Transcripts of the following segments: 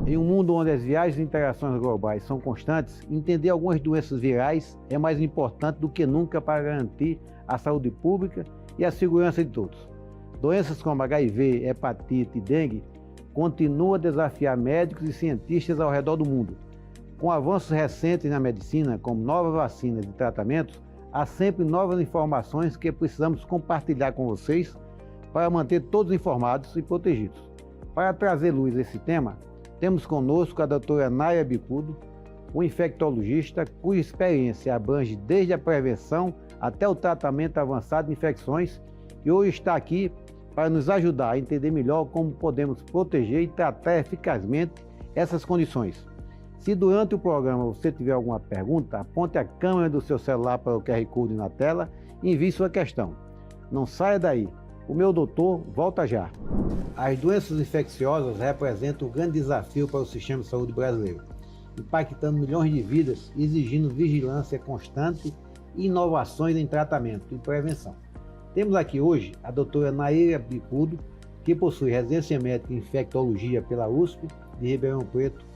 Em um mundo onde as viagens e interações globais são constantes, entender algumas doenças virais é mais importante do que nunca para garantir a saúde pública e a segurança de todos. Doenças como HIV, hepatite e dengue continuam a desafiar médicos e cientistas ao redor do mundo. Com avanços recentes na medicina, como novas vacinas e tratamentos, há sempre novas informações que precisamos compartilhar com vocês para manter todos informados e protegidos. Para trazer luz a esse tema, temos conosco a doutora Naira Bicudo, um infectologista cuja experiência abrange desde a prevenção até o tratamento avançado de infecções e hoje está aqui para nos ajudar a entender melhor como podemos proteger e tratar eficazmente essas condições. Se durante o programa você tiver alguma pergunta, aponte a câmera do seu celular para o QR Code na tela e envie sua questão. Não saia daí, o meu doutor volta já. As doenças infecciosas representam um grande desafio para o sistema de saúde brasileiro, impactando milhões de vidas e exigindo vigilância constante e inovações em tratamento e prevenção. Temos aqui hoje a doutora Naira Bicudo, que possui residência médica em infectologia pela USP de Ribeirão Preto.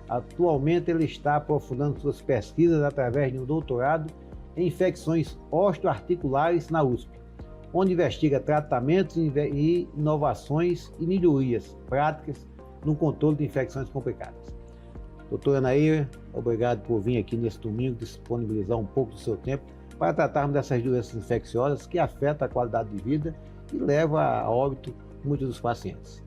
Atualmente ele está aprofundando suas pesquisas através de um doutorado em infecções osteoarticulares na USP, onde investiga tratamentos e inovações e melhorias práticas no controle de infecções complicadas. Doutora Naira, obrigado por vir aqui nesse domingo disponibilizar um pouco do seu tempo para tratarmos dessas doenças infecciosas que afetam a qualidade de vida e levam a óbito muitos dos pacientes.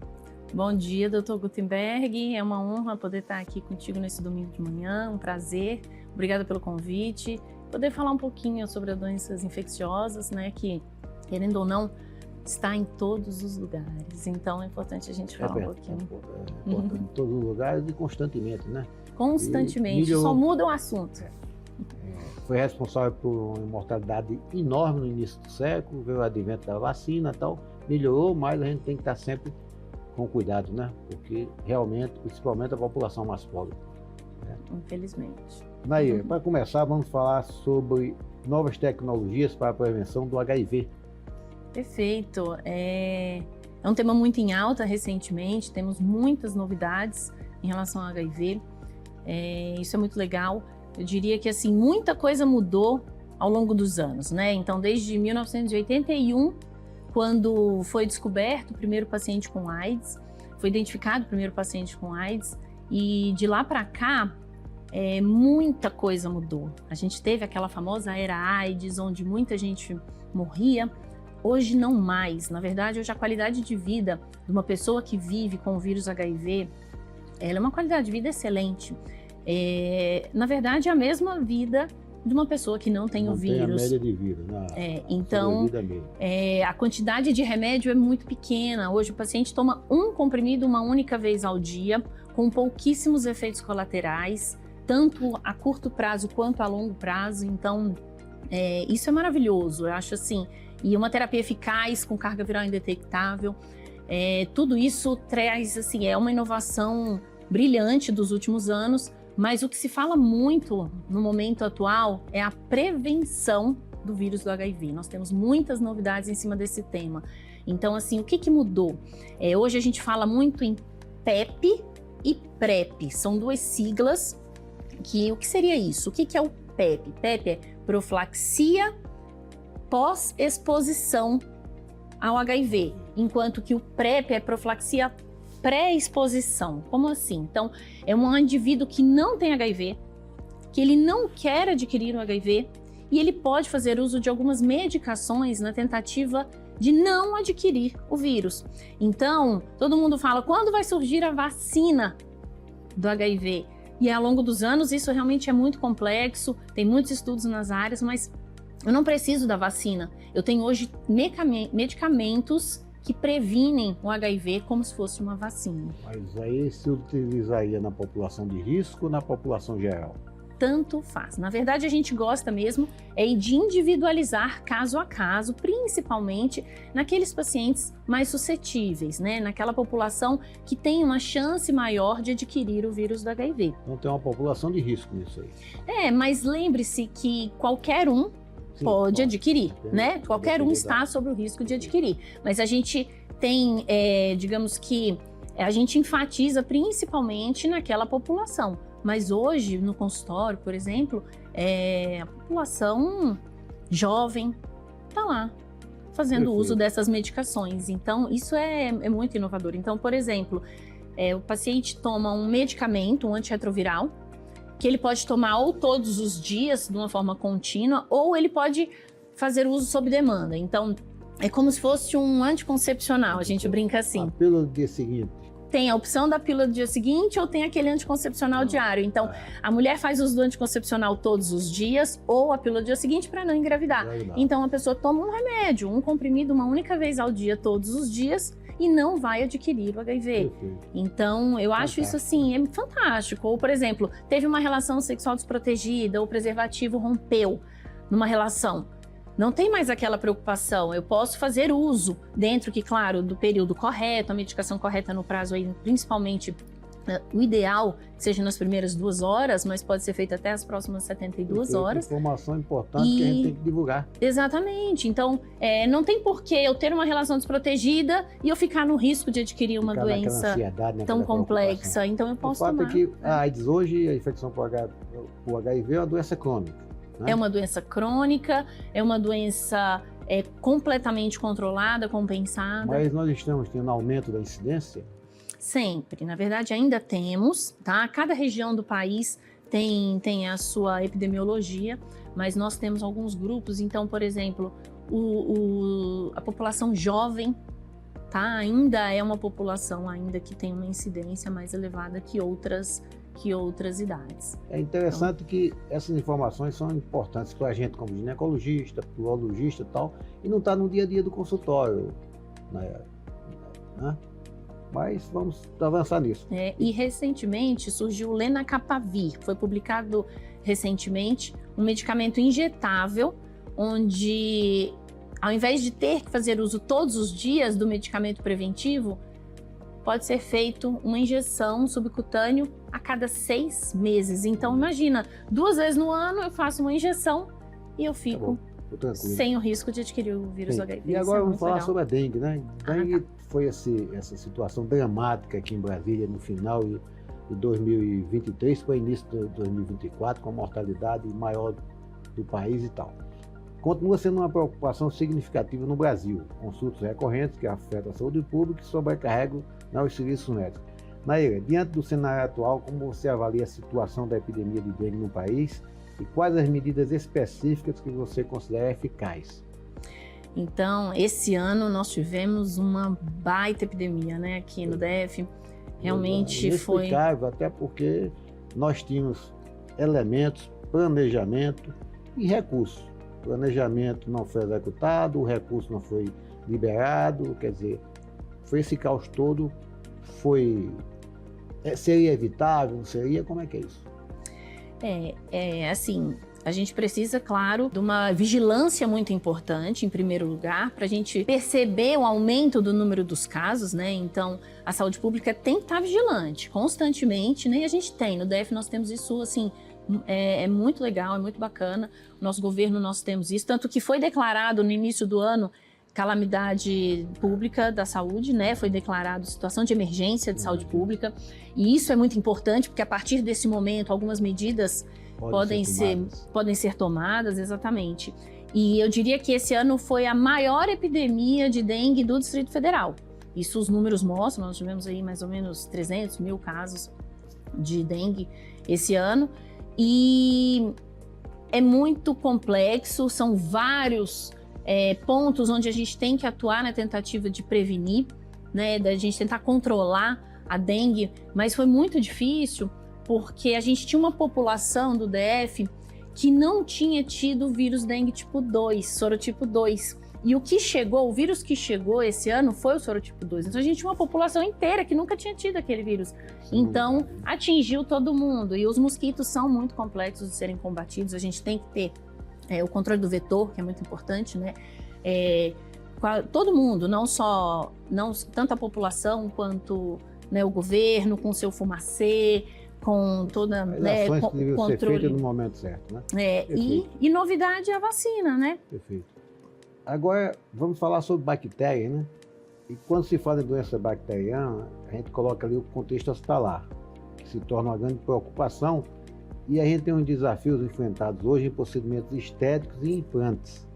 Bom dia, doutor Gutenberg. É uma honra poder estar aqui contigo nesse domingo de manhã, um prazer. Obrigada pelo convite. Poder falar um pouquinho sobre as doenças infecciosas, né, que, querendo ou não, está em todos os lugares. Então é importante a gente falar um pouquinho. É importante em todos os lugares e constantemente, né? Constantemente, só muda o assunto. Foi responsável por uma mortalidade enorme no início do século, veio o advento da vacina e tal, melhorou, mas a gente tem que estar sempre com cuidado, né? Porque realmente, principalmente a população mais pobre. Né? Infelizmente. Naira, para começar, vamos falar sobre novas tecnologias para a prevenção do HIV. Perfeito. É um tema muito em alta recentemente, temos muitas novidades em relação ao HIV. Isso é muito legal. Eu diria que assim, muita coisa mudou ao longo dos anos, né? Então, desde 1981, quando foi descoberto o primeiro paciente com AIDS, foi identificado o primeiro paciente com AIDS, e de lá para cá, muita coisa mudou. A gente teve aquela famosa era AIDS, onde muita gente morria. Hoje não mais. Na verdade, hoje a qualidade de vida de uma pessoa que vive com o vírus HIV, ela é uma qualidade de vida excelente. Na verdade, é a mesma vida de uma pessoa que não tem o vírus. Tem a média de vida, né? Então, a quantidade de remédio é muito pequena. Hoje o paciente toma um comprimido uma única vez ao dia, com pouquíssimos efeitos colaterais, tanto a curto prazo quanto a longo prazo. Então, isso é maravilhoso, eu acho assim. E uma terapia eficaz, com carga viral indetectável. Tudo isso traz, assim, é uma inovação brilhante dos últimos anos. Mas o que se fala muito no momento atual é a prevenção do vírus do HIV. Nós temos muitas novidades em cima desse tema. Então, assim, o que mudou? Hoje a gente fala muito em PEP e PrEP. São duas siglas. O que seria isso? O que é o PEP? PEP é profilaxia pós-exposição ao HIV, enquanto que o PrEP é profilaxia pré-exposição. Como assim? Então, é um indivíduo que não tem HIV, que ele não quer adquirir o HIV e ele pode fazer uso de algumas medicações na tentativa de não adquirir o vírus. Então, todo mundo fala, quando vai surgir a vacina do HIV? E ao longo dos anos, isso realmente é muito complexo, tem muitos estudos nas áreas, mas eu não preciso da vacina. Eu tenho hoje medicamentos que previnem o HIV como se fosse uma vacina. Mas aí se utilizaria na população de risco ou na população geral? Tanto faz. Na verdade, a gente gosta mesmo de individualizar caso a caso, principalmente naqueles pacientes mais suscetíveis, né? Naquela população que tem uma chance maior de adquirir o vírus do HIV. Então tem uma população de risco nisso aí. Mas lembre-se que qualquer um Sim, pode adquirir, Tem, né? pode Qualquer um adquirir, está sob o risco de adquirir. Mas a gente tem, digamos que, a gente enfatiza principalmente naquela população. Mas hoje, no consultório, por exemplo, a população jovem está lá, fazendo Perfeito. uso dessas medicações. Então, isso é muito inovador. Então, por exemplo, o paciente toma um medicamento, um antirretroviral, que ele pode tomar ou todos os dias, de uma forma contínua, ou ele pode fazer uso sob demanda. Então, é como se fosse um anticoncepcional, a gente brinca assim. A pílula do dia seguinte. Tem a opção da pílula do dia seguinte ou tem aquele anticoncepcional diário. Então, a mulher faz uso do anticoncepcional todos os dias ou a pílula do dia seguinte para não engravidar. Então, a pessoa toma um remédio, um comprimido uma única vez ao dia, todos os dias, e não vai adquirir o HIV. Perfeito. Então, eu acho isso assim, é fantástico. Ou, por exemplo, teve uma relação sexual desprotegida, o preservativo rompeu numa relação. Não tem mais aquela preocupação, eu posso fazer uso dentro, que claro, do período correto, a medicação correta no prazo aí, principalmente o ideal seja nas primeiras 2 horas, mas pode ser feito até as próximas 72 Perfeito. horas. Informação importante que a gente tem que divulgar. Exatamente, então não tem por que eu ter uma relação desprotegida e eu ficar no risco de adquirir uma Ficar naquela doença ansiedade, tão naquela complexa, preocupação. então eu O posso fato tomar. é que a AIDS hoje, a infecção por HIV é uma doença crônica. Né? É uma doença crônica, é uma doença completamente controlada, compensada. Mas nós estamos tendo aumento da incidência. Sempre. Na verdade, ainda temos, tá? Cada região do país tem a sua epidemiologia, mas nós temos alguns grupos. Então, por exemplo, a população jovem, tá? Ainda é uma população ainda que tem uma incidência mais elevada que outras idades. É interessante que essas informações são importantes para a gente como ginecologista, urologista e tal, e não está no dia a dia do consultório, né? Mas vamos avançar nisso. E recentemente surgiu o Lenacapavir, foi publicado recentemente, um medicamento injetável, onde ao invés de ter que fazer uso todos os dias do medicamento preventivo, pode ser feito uma injeção subcutâneo a cada 6 meses. Então, imagina, 2 vezes no ano eu faço uma injeção e eu fico sem o risco de adquirir o vírus HIV. E agora vamos falar legal. sobre a dengue, né? Dengue Tá. foi essa situação dramática aqui em Brasília no final de 2023 para o início de 2024, com a mortalidade maior do país e tal. Continua sendo uma preocupação significativa no Brasil, com surtos recorrentes que afetam a saúde pública e sobrecarregam os serviços médicos. Naira, diante do cenário atual, como você avalia a situação da epidemia de dengue no país e quais as medidas específicas que você considera eficazes? Então, esse ano nós tivemos uma baita epidemia, né, aqui no DF. Realmente foi inexplicável, até porque nós tínhamos elementos, planejamento e recursos. O planejamento não foi executado, o recurso não foi liberado, quer dizer, foi esse caos todo, seria evitável, não seria? Como é que é isso? Assim, a gente precisa, claro, de uma vigilância muito importante, em primeiro lugar, para a gente perceber o aumento do número dos casos, né? Então, a saúde pública tem que estar vigilante constantemente, né? E a gente tem, no DF nós temos isso, assim, é muito legal, é muito bacana. O nosso governo, nós temos isso, tanto que foi declarado no início do ano calamidade pública da saúde, né? Foi declarado situação de emergência de saúde pública. E isso é muito importante, porque a partir desse momento, algumas medidas podem ser tomadas, exatamente. E eu diria que esse ano foi a maior epidemia de dengue do Distrito Federal. Isso os números mostram, nós tivemos aí mais ou menos 300 mil casos de dengue esse ano. E é muito complexo, são vários pontos onde a gente tem que atuar na tentativa de prevenir, né, da gente tentar controlar a dengue, mas foi muito difícil porque a gente tinha uma população do DF que não tinha tido o vírus dengue tipo 2, sorotipo 2. E o vírus que chegou esse ano foi o sorotipo 2. Então a gente tinha uma população inteira que nunca tinha tido aquele vírus. Então atingiu todo mundo. E os mosquitos são muito complexos de serem combatidos. A gente tem que ter o controle do vetor, que é muito importante, né? Todo mundo, não tanto a população quanto, né, o governo, com seu fumacê, com toda, As ações que deveriam ser controle. feitas no momento certo, né? E novidade é a vacina, né? Perfeito. Agora, vamos falar sobre bactérias, né? E quando se fala em doença bacteriana, a gente coloca ali o contexto hospitalar, que se torna uma grande preocupação, e a gente tem uns desafios enfrentados hoje em procedimentos estéticos e implantes,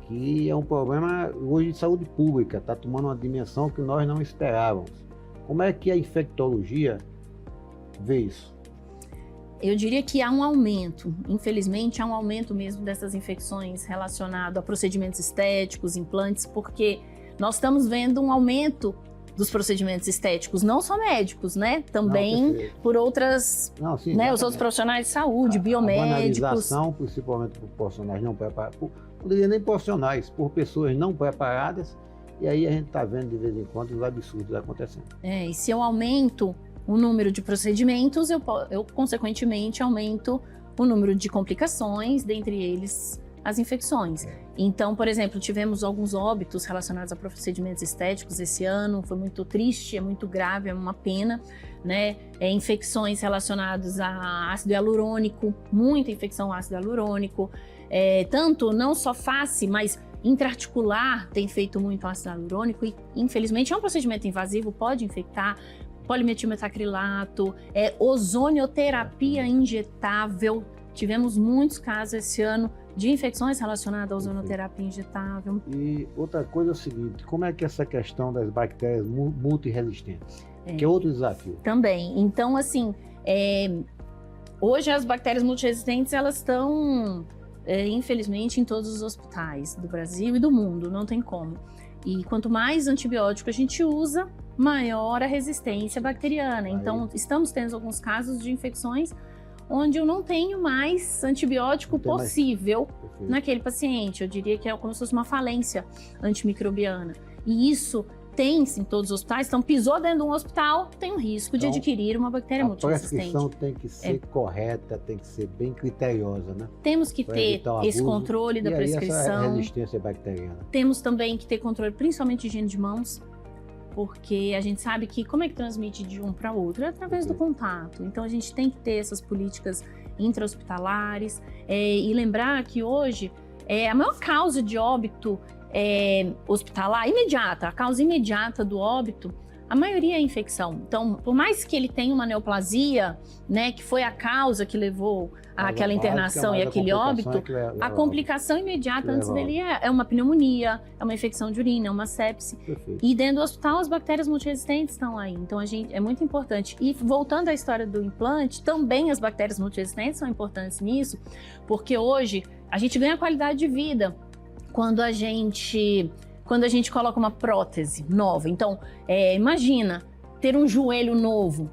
que é um problema hoje de saúde pública, está tomando uma dimensão que nós não esperávamos. Como é que a infectologia vê isso? Eu diria que há um aumento, infelizmente há um aumento mesmo dessas infecções relacionado a procedimentos estéticos, implantes, porque nós estamos vendo um aumento dos procedimentos estéticos, não só médicos, né? Também por outras, sim, né? Os outros profissionais de saúde, biomédicos. A banalização, principalmente por profissionais não preparados, não diria nem profissionais, por pessoas não preparadas, e aí a gente está vendo de vez em quando os absurdos acontecendo. E se eu aumento o número de procedimentos, eu consequentemente aumento o número de complicações, dentre eles as infecções. Então, por exemplo, tivemos alguns óbitos relacionados a procedimentos estéticos esse ano, foi muito triste, é muito grave, é uma pena, né? Infecções relacionadas a ácido hialurônico, muita infecção ácido hialurônico, tanto não só face, mas intraarticular tem feito muito ácido hialurônico e, infelizmente, é um procedimento invasivo, pode infectar. Polimetilmetacrilato, ozonioterapia injetável. Tivemos muitos casos esse ano de infecções relacionadas à ozonoterapia injetável. E outra coisa é o seguinte, como é que essa questão das bactérias multiresistentes? Que é outro desafio. Também. Então, assim, hoje as bactérias multiresistentes, elas estão, infelizmente, em todos os hospitais do Brasil e do mundo, não tem como. E quanto mais antibiótico a gente usa, maior a resistência bacteriana. Então, estamos tendo alguns casos de infecções onde eu não tenho mais antibiótico possível naquele paciente. Eu diria que é como se fosse uma falência antimicrobiana. E isso tem-se em todos os hospitais. Então, pisou dentro de um hospital, tem um risco de adquirir uma bactéria multiresistente. A prescrição tem que ser correta, tem que ser bem criteriosa, né? Temos que ter esse controle da prescrição. Essa resistência bacteriana. Temos também que ter controle, principalmente de higiene de mãos, porque a gente sabe que como é que transmite de um para outro? É através do contato. Então, a gente tem que ter essas políticas intra-hospitalares e lembrar que hoje a maior causa de óbito hospitalar imediata, a causa imediata do óbito, a maioria é infecção. Então, por mais que ele tenha uma neoplasia, né, que foi a causa que levou àquela internação e aquele óbito, a complicação imediata antes dele é uma pneumonia, é uma infecção de urina, é uma sepse. Perfeito. E dentro do hospital, as bactérias multiresistentes estão aí. Então, é muito importante. E voltando à história do implante, também as bactérias multiresistentes são importantes nisso, porque hoje a gente ganha qualidade de vida quando a gente coloca uma prótese nova. Então, imagina ter um joelho novo,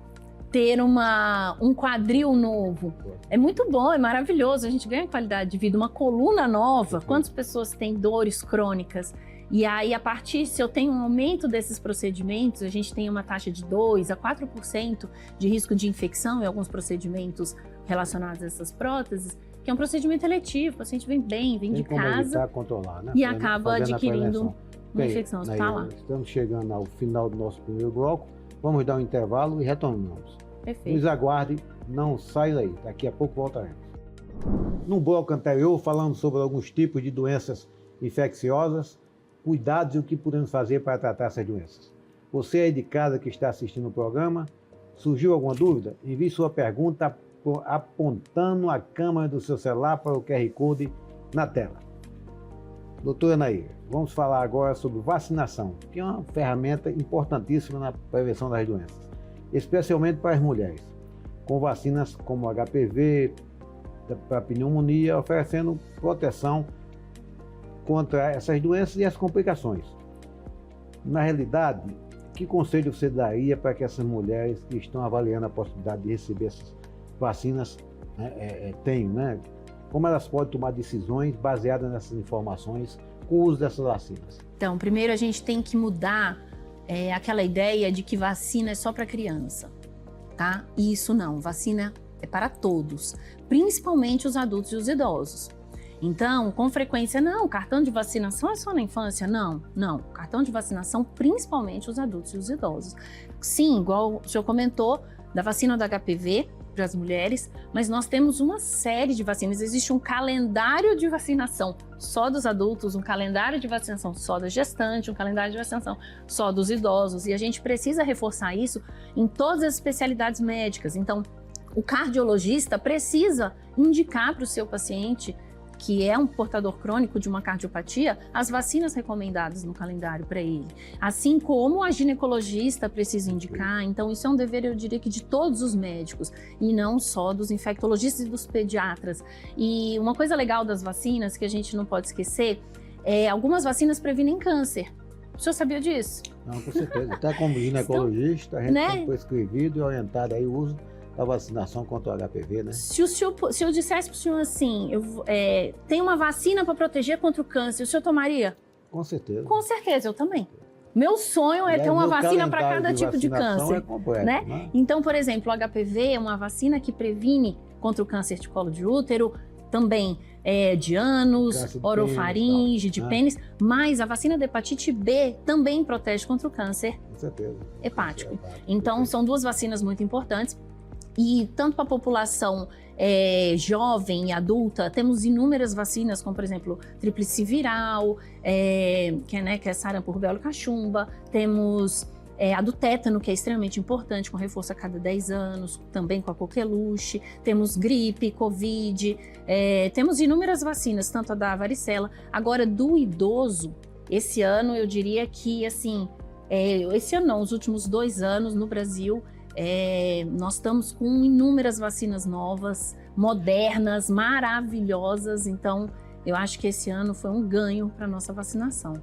ter um quadril novo. É muito bom, é maravilhoso, a gente ganha qualidade de vida. Uma coluna nova, quantas pessoas têm dores crônicas? E aí, a partir, se eu tenho um aumento desses procedimentos, a gente tem uma taxa de 2 a 4% de risco de infecção em alguns procedimentos relacionados a essas próteses, que é um procedimento eletivo, o paciente vem bem, vem de casa controlar, né? E acaba adquirindo uma infecção hospitalar. Estamos chegando ao final do nosso primeiro bloco, vamos dar um intervalo e retornamos. Perfeito. Nos aguarde, não saia daí, daqui a pouco voltaremos. No bloco anterior, falamos sobre alguns tipos de doenças infecciosas, cuidados e o que podemos fazer para tratar essas doenças. Você aí de casa que está assistindo o programa, surgiu alguma dúvida? Envie sua pergunta apontando a câmera do seu celular para o QR Code na tela. Doutora Nair, vamos falar agora sobre vacinação, que é uma ferramenta importantíssima na prevenção das doenças, especialmente para as mulheres, com vacinas como HPV, para pneumonia, oferecendo proteção contra essas doenças e as complicações. Na realidade, que conselho você daria para que essas mulheres que estão avaliando a possibilidade de receber essas vacinas tenham, né? Como elas podem tomar decisões baseadas nessas informações com o uso dessas vacinas? Então, primeiro a gente tem que mudar aquela ideia de que vacina é só para criança, tá? E isso não, vacina é para todos, principalmente os adultos e os idosos. Então, com frequência, não, cartão de vacinação é só na infância? Não, cartão de vacinação principalmente os adultos e os idosos. Sim, igual o senhor comentou, da vacina do HPV, para as mulheres, mas nós temos uma série de vacinas. Existe um calendário de vacinação só dos adultos, um calendário de vacinação só da gestante, um calendário de vacinação só dos idosos, e a gente precisa reforçar isso em todas as especialidades médicas. Então, o cardiologista precisa indicar para o seu paciente, que é um portador crônico de uma cardiopatia, as vacinas recomendadas no calendário para ele. Assim como a ginecologista precisa indicar, então isso é um dever, eu diria que de todos os médicos, e não só dos infectologistas e dos pediatras. E uma coisa legal das vacinas, que a gente não pode esquecer, algumas vacinas previnem câncer. O senhor sabia disso? Não, com certeza. Até como ginecologista, a gente tem prescrevido e orientado aí o uso da vacinação contra o HPV, né? Se eu dissesse para o senhor assim, tem uma vacina para proteger contra o câncer, o senhor tomaria? Com certeza. Com certeza, eu também. Meu sonho é ter uma vacina para cada tipo de câncer. É completo, né? Então, por exemplo, o HPV é uma vacina que previne contra o câncer de colo de útero, também de ânus, orofaringe, de pênis, mas a vacina da hepatite B também protege contra o câncer hepático. Então, são duas vacinas muito importantes. E tanto para a população jovem e adulta, temos inúmeras vacinas, como por exemplo, tríplice viral, que é sarampo, rubéola e cachumba. Temos a do tétano, que é extremamente importante, com reforço a cada 10 anos, também com a coqueluche. Temos gripe, covid, temos inúmeras vacinas, tanto a da varicela. Agora, do idoso, esse ano eu diria que, assim, esse ano não, os últimos 2 anos no Brasil, nós estamos com inúmeras vacinas novas, modernas, maravilhosas. Então, eu acho que esse ano foi um ganho para a nossa vacinação.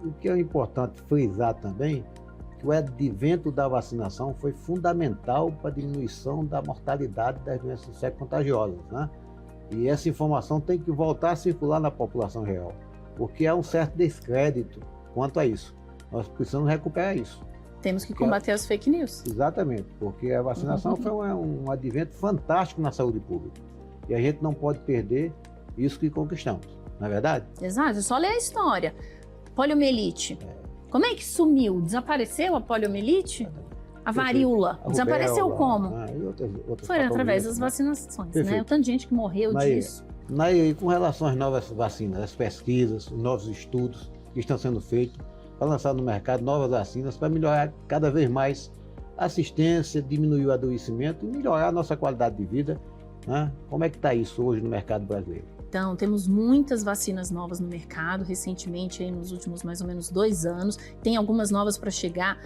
O que é importante frisar também, que o advento da vacinação foi fundamental para a diminuição da mortalidade das doenças infecto-contagiosas, né? E essa informação tem que voltar a circular na população real, porque há um certo descrédito quanto a isso. Nós precisamos recuperar isso. Temos que combater as fake news. Exatamente, porque a vacinação foi um advento fantástico na saúde pública. E a gente não pode perder isso que conquistamos, não é verdade? Exato, é só ler a história. Poliomielite. Como é que sumiu? Desapareceu a poliomielite? A varíola. Desapareceu como? Foi através das vacinações, né? O tanto de gente que morreu disso. E com relação às novas vacinas, as pesquisas, os novos estudos que estão sendo feitos, para lançar no mercado novas vacinas, para melhorar cada vez mais a assistência, diminuir o adoecimento e melhorar a nossa qualidade de vida, né? Como é que está isso hoje no mercado brasileiro? Então, temos muitas vacinas novas no mercado, recentemente, aí, nos últimos mais ou menos 2 anos. Tem algumas novas para chegar.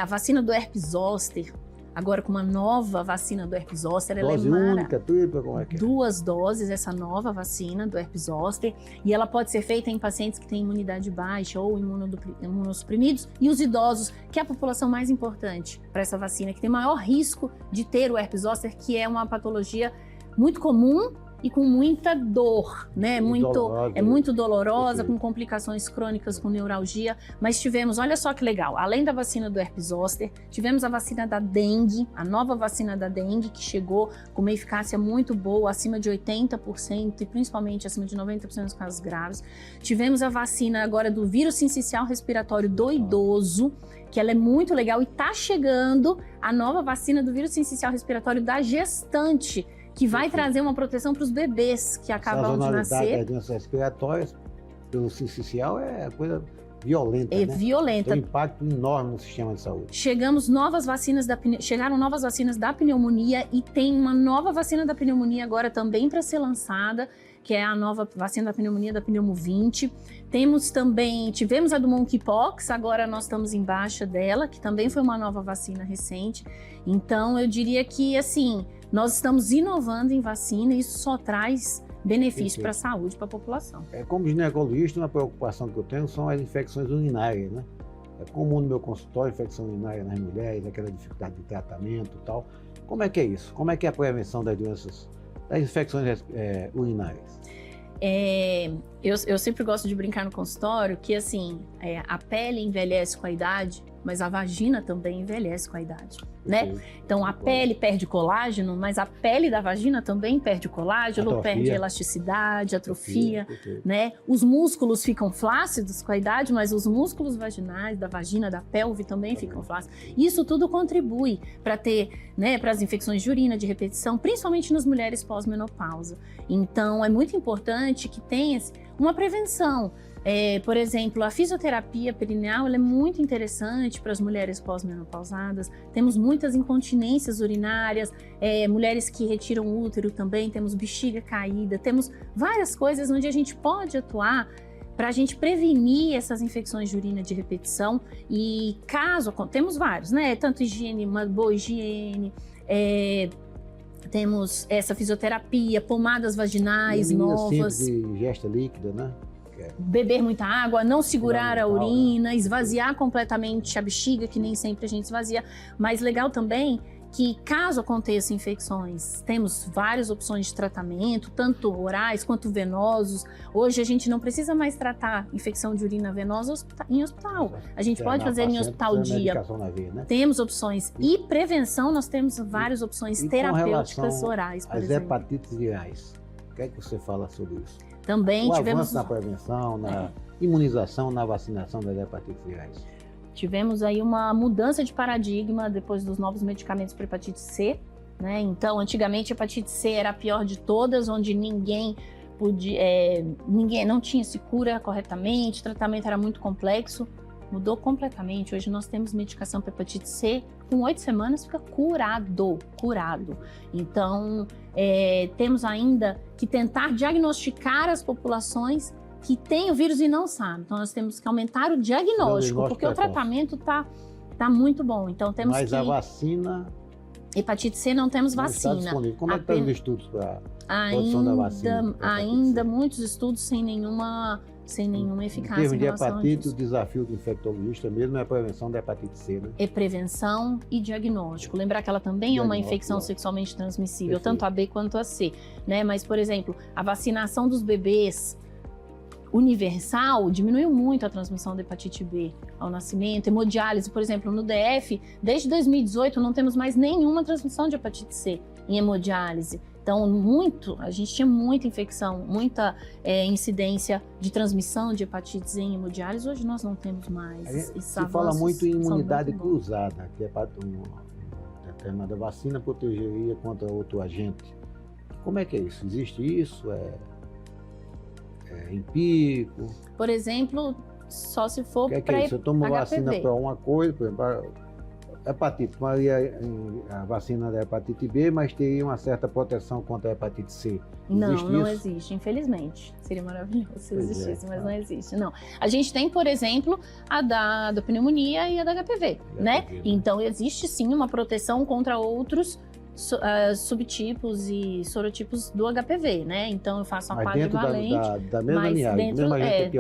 A vacina do herpes zoster, agora com uma nova vacina do herpes zoster. Dose única, tripla, como é que é? 2 doses, essa nova vacina do herpes zoster. E ela pode ser feita em pacientes que têm imunidade baixa ou imunossuprimidos. E os idosos, que é a população mais importante para essa vacina, que tem maior risco de ter o herpes zoster, que é uma patologia muito comum e com muita dor, né? Muito dolorosa, com complicações crônicas, com neuralgia. Mas tivemos, olha só que legal, além da vacina do herpes zoster, tivemos a vacina da dengue, a nova vacina da dengue, que chegou com uma eficácia muito boa, acima de 80% e principalmente acima de 90% dos casos graves. Tivemos a vacina agora do vírus sincicial respiratório do idoso, que ela é muito legal, e está chegando a nova vacina do vírus sincicial respiratório da gestante, que vai trazer uma proteção para os bebês que acabam de nascer. A sazonalidade das doenças respiratórias, pelo sincicial, é coisa violenta, né? Violenta. Tem um impacto enorme no sistema de saúde. Chegaram novas vacinas da pneumonia, e tem uma nova vacina da pneumonia agora também para ser lançada, que é a nova vacina da pneumonia, da Pneumo-20. Tivemos a do Monkeypox, agora nós estamos em baixa dela, que também foi uma nova vacina recente. Então, eu diria que, assim, nós estamos inovando em vacina e isso só traz benefício para a saúde, para a população. Como ginecologista, uma preocupação que eu tenho são as infecções urinárias, né? É comum no meu consultório infecção urinária nas mulheres, aquela dificuldade de tratamento e tal. Como é que é isso? Como é que é a prevenção das doenças, das infecções urinárias? Eu sempre gosto de brincar no consultório que, assim, a pele envelhece com a idade, mas a vagina também envelhece com a idade, né? Perfeito. Então a pele perde colágeno, mas a pele da vagina também perde colágeno, Atrofia. perde elasticidade, atrofia, Perfeito. né? Os músculos ficam flácidos com a idade, mas os músculos vaginais, da vagina, da pelve também ficam flácidos. Isso tudo contribui para ter, né, para as infecções de urina, de repetição, principalmente nas mulheres pós-menopausa. Então é muito importante que tenha uma prevenção. Por exemplo, a fisioterapia perineal ela é muito interessante para as mulheres pós-menopausadas. Temos muitas incontinências urinárias, mulheres que retiram o útero também, temos bexiga caída, temos várias coisas onde a gente pode atuar para a gente prevenir essas infecções de urina de repetição. E caso, temos vários, né? Tanto higiene, uma boa higiene, temos essa fisioterapia, pomadas vaginais novas. De ingesta líquida, né? Beber muita água, não segurar a urina, né? esvaziar completamente a bexiga, que nem sempre a gente esvazia. Mas legal também que, caso aconteçam infecções, temos várias opções de tratamento, tanto orais quanto venosos. Hoje a gente não precisa mais tratar infecção de urina venosa em hospital. A gente pode fazer em hospital dia. Né? Temos opções. E prevenção, nós temos várias opções terapêuticas orais, por exemplo. As hepatites virais, o que é que você fala sobre isso? Também o tivemos avanço na prevenção, na imunização, na vacinação das hepatites virais. Tivemos aí uma mudança de paradigma depois dos novos medicamentos para hepatite C, né? Então, antigamente a hepatite C era a pior de todas, onde ninguém não tinha se cura corretamente, o tratamento era muito complexo. Mudou completamente. Hoje nós temos medicação para hepatite C, com 8 semanas fica curado. Então, temos ainda que tentar diagnosticar as populações que têm o vírus e não sabem. Então, nós temos que aumentar o diagnóstico, porque o tratamento tá muito bom. Então, temos Mas a vacina... Hepatite C não temos vacina. Está disponível. Como é que estão os estudos para a produção da vacina? Ainda muitos estudos sem nenhuma eficácia. Em termos de hepatite, o desafio do infectologista mesmo é a prevenção da hepatite C, né? É prevenção e diagnóstico. Lembrar que ela também é uma infecção sexualmente transmissível, tanto a B quanto a C, né? Mas, por exemplo, a vacinação dos bebês universal diminuiu muito a transmissão da hepatite B ao nascimento. Hemodiálise, por exemplo, no DF, desde 2018 não temos mais nenhuma transmissão de hepatite C em hemodiálise. Então, a gente tinha muita infecção, muita incidência de transmissão de hepatites em hemodiálise. Hoje nós não temos mais. Se fala muito em imunidade cruzada, que é para uma determinada vacina protegeria contra outro agente. Como é que é isso? Existe isso? É empírico? Por exemplo, só se for para HPV. Se eu tomo vacina para uma coisa, por exemplo, hepatite, tomaria a vacina da hepatite B, mas teria uma certa proteção contra a hepatite C. Não existe, infelizmente. Seria maravilhoso se existisse, mas não existe. Não. A gente tem, por exemplo, a da pneumonia e a da HPV, né? Então, existe sim uma proteção contra outros subtipos e sorotipos do HPV, né? Então eu faço a quadrivalente, da mesma linhagem,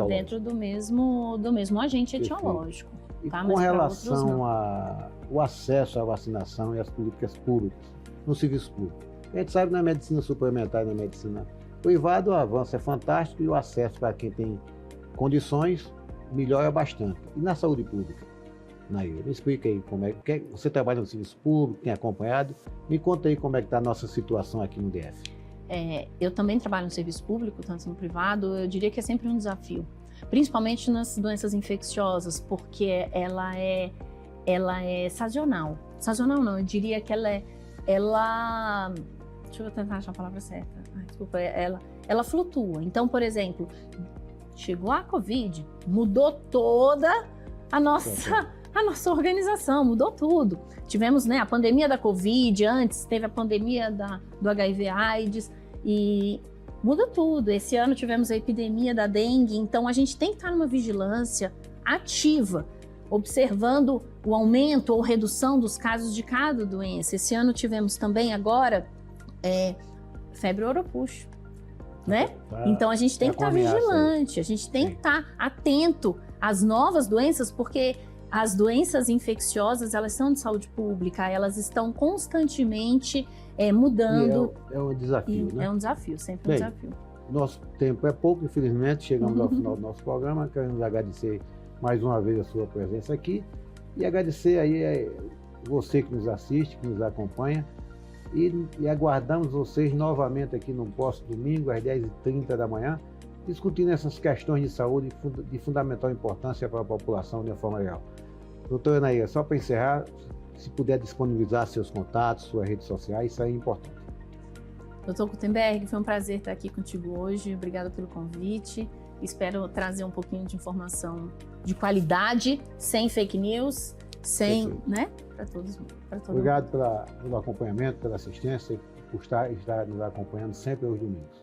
dentro do mesmo agente etiológico. E com relação ao acesso à vacinação e às políticas públicas, no serviço público. A gente sabe na medicina suplementar e na medicina privada o avanço é fantástico e o acesso para quem tem condições melhora bastante. E na saúde pública? Nair, me explica aí como é que você trabalha no serviço público, tem acompanhado, me conta aí como é que está a nossa situação aqui no DF. Eu também trabalho no serviço público, tanto no privado, eu diria que é sempre um desafio, principalmente nas doenças infecciosas, porque ela é sazonal. Sazonal não, eu diria que ela deixa eu tentar achar a palavra certa. Desculpa, ela flutua. Então, por exemplo, chegou a Covid, mudou toda a nossa organização, mudou tudo. Tivemos, a pandemia da Covid, antes teve a pandemia do HIV/AIDS e muda tudo. Esse ano tivemos a epidemia da dengue, então a gente tem que estar numa vigilância ativa, observando o aumento ou redução dos casos de cada doença. Esse ano tivemos também agora febre oropouche, né? Então a gente tem que estar vigilante, a gente tem que estar atento às novas doenças, porque as doenças infecciosas, elas são de saúde pública, elas estão constantemente mudando. É um desafio, né? É um desafio, sempre um desafio. Nosso tempo é pouco, infelizmente, chegamos ao final do nosso programa. Queremos agradecer mais uma vez a sua presença aqui E agradecer aí você que nos assiste, que nos acompanha, e aguardamos vocês novamente aqui no próximo domingo, às 10h30 da manhã, discutindo essas questões de saúde de fundamental importância para a população de uma forma geral. Doutora Anaíra, só para encerrar, se puder disponibilizar seus contatos, suas redes sociais, isso aí é importante. Doutor Gutenberg, foi um prazer estar aqui contigo hoje. Obrigada pelo convite. Espero trazer um pouquinho de informação de qualidade, sem fake news, sem, né, para todos. Obrigado pelo acompanhamento, pela assistência, por estar nos acompanhando sempre aos domingos.